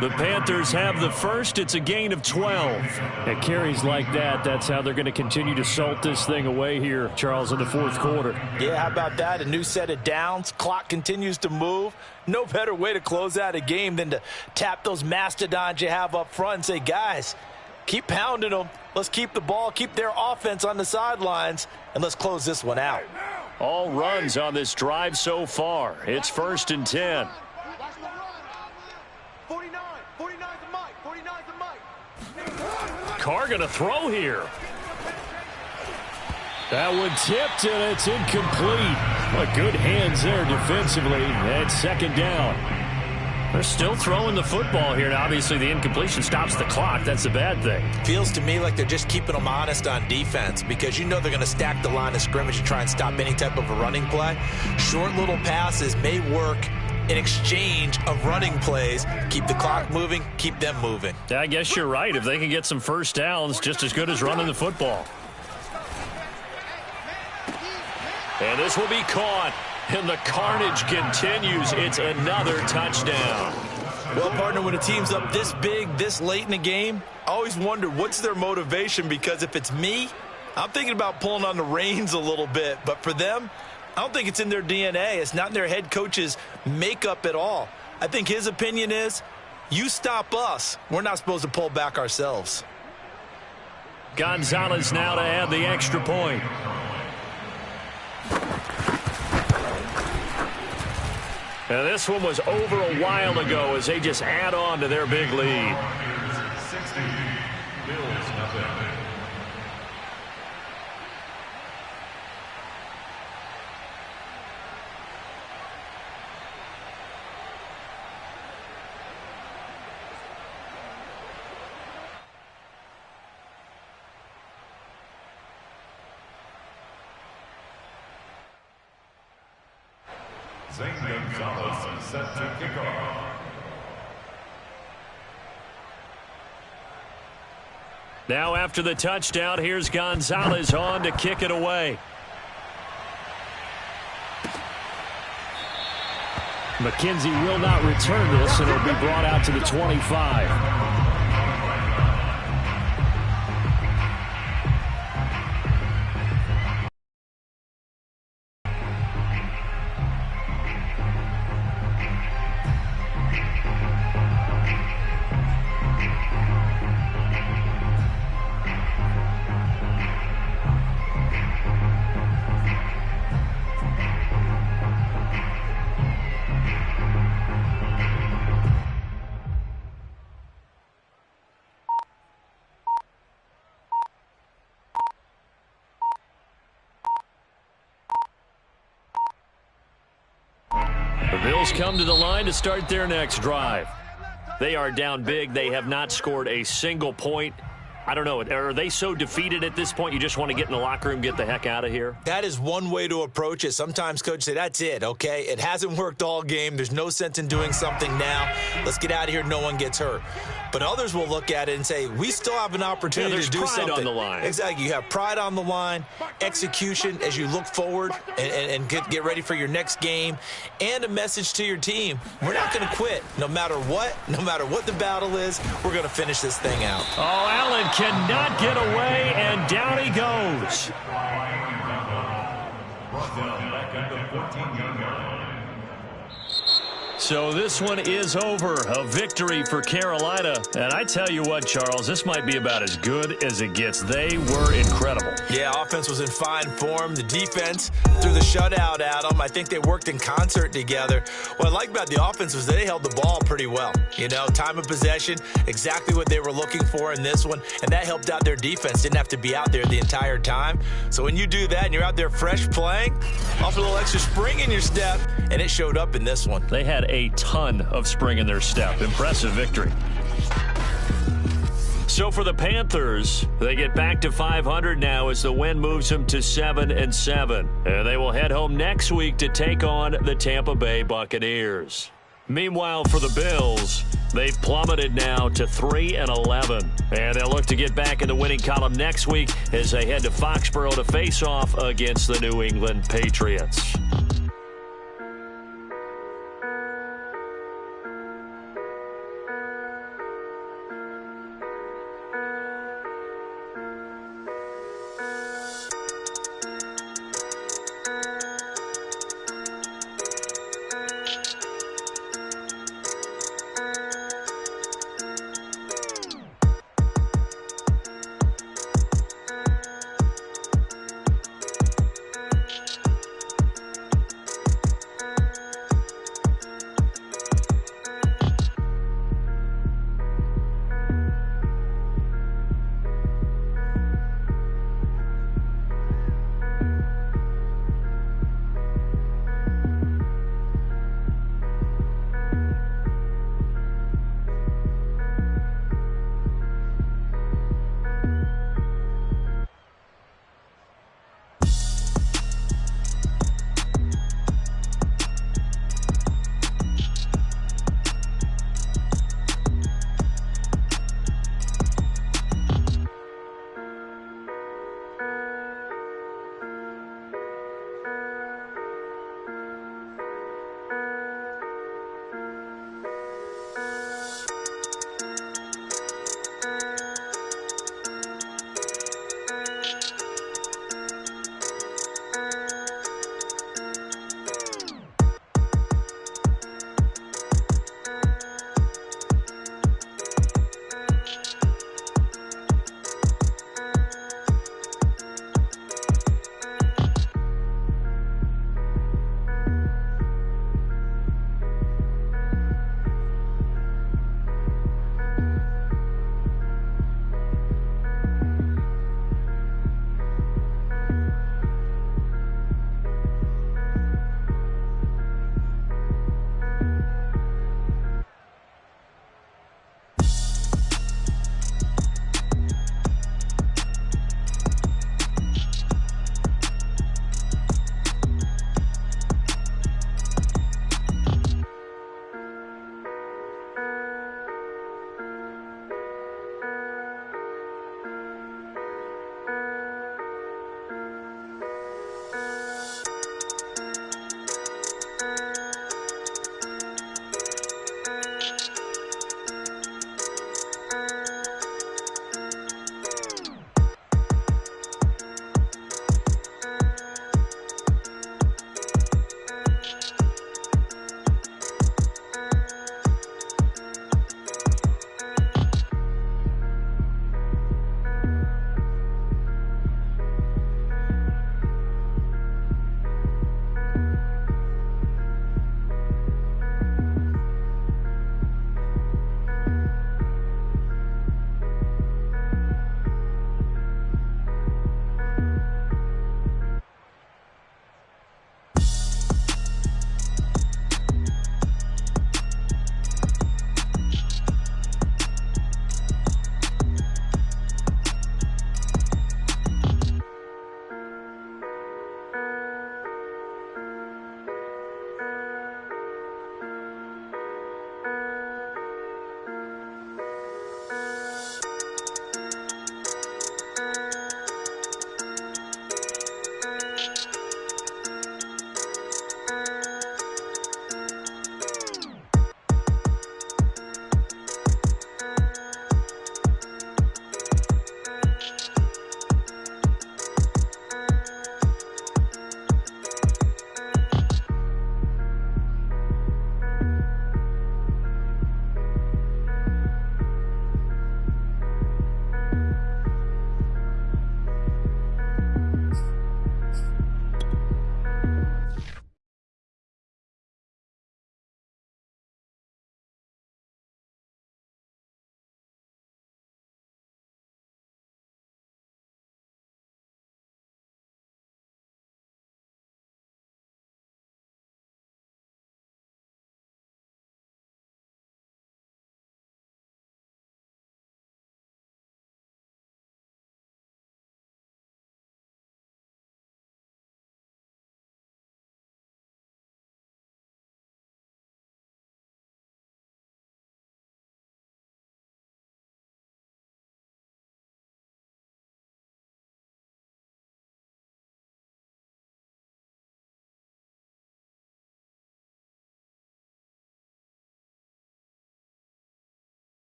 The Panthers have the first. It's a gain of 12. At carries like that, that's how they're going to continue to salt this thing away here, Charles, in the 4th quarter. Yeah, how about that? A new set of downs. Clock continues to move. No better way to close out a game than to tap those mastodons you have up front and say, guys, keep pounding them. Let's keep the ball, keep their offense on the sidelines, and let's close this one out. All runs on this drive so far. It's 1st and 10. 49 the mic, 49 the mic. Carr going to throw here. That one tipped, and it's incomplete. But good hands there defensively. And 2nd down. They're still throwing the football here. Now, obviously, the incompletion stops the clock. That's a bad thing. Feels to me like they're just keeping them honest on defense because you know they're going to stack the line of scrimmage and try and stop any type of a running play. Short little passes may work in exchange of running plays. Keep the clock moving, keep them moving. I guess you're right. If they can get some first downs, just as good as running the football. And this will be caught. And the carnage continues. It's another touchdown. Well, partner, when a team's up this big, this late in the game, I always wonder what's their motivation, because if it's me, I'm thinking about pulling on the reins a little bit. But for them, I don't think it's in their DNA. It's not in their head coach's makeup at all. I think his opinion is, you stop us, we're not supposed to pull back ourselves. Gonzalez now to add the extra point. And this one was over a while ago as they just add on to their big lead. 60, Bills nothing. Zane Gonzalez set to kick off. Now after the touchdown, here's Gonzalez on to kick it away. McKenzie will not return this, and it'll be brought out to the 25. The Bills come to the line to start their next drive. They are down big. They have not scored a single point. I don't know. Are they so defeated at this point you just want to get in the locker room, get the heck out of here? That is one way to approach it. Sometimes coaches say, that's it, okay? It hasn't worked all game. There's no sense in doing something now. Let's get out of here. No one gets hurt. But others will look at it and say, we still have an opportunity to do something. There's pride on the line. Exactly. You have pride on the line, execution as you look forward and get ready for your next game, and a message to your team. We're not going to quit no matter what the battle is. We're going to finish this thing out. Oh, Allen cannot get away, and down he goes. So this one is over. A victory for Carolina. And I tell you what, Charles, this might be about as good as it gets. They were incredible. Yeah, offense was in fine form. The defense threw the shutout at them. I think they worked in concert together. What I like about the offense was they held the ball pretty well. You know, time of possession, exactly what they were looking for in this one. And that helped out their defense. Didn't have to be out there the entire time. So when you do that and you're out there fresh playing, offer a little extra spring in your step, and it showed up in this one. They had a ton of spring in their step. Impressive victory. So for the Panthers, they get back to 500 now as the win moves them to 7-7. And they will head home next week to take on the Tampa Bay Buccaneers. Meanwhile, for the Bills, they've plummeted now to 3-11. And they'll look to get back in the winning column next week as they head to Foxborough to face off against the New England Patriots.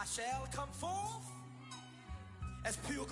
I shall come forth as pure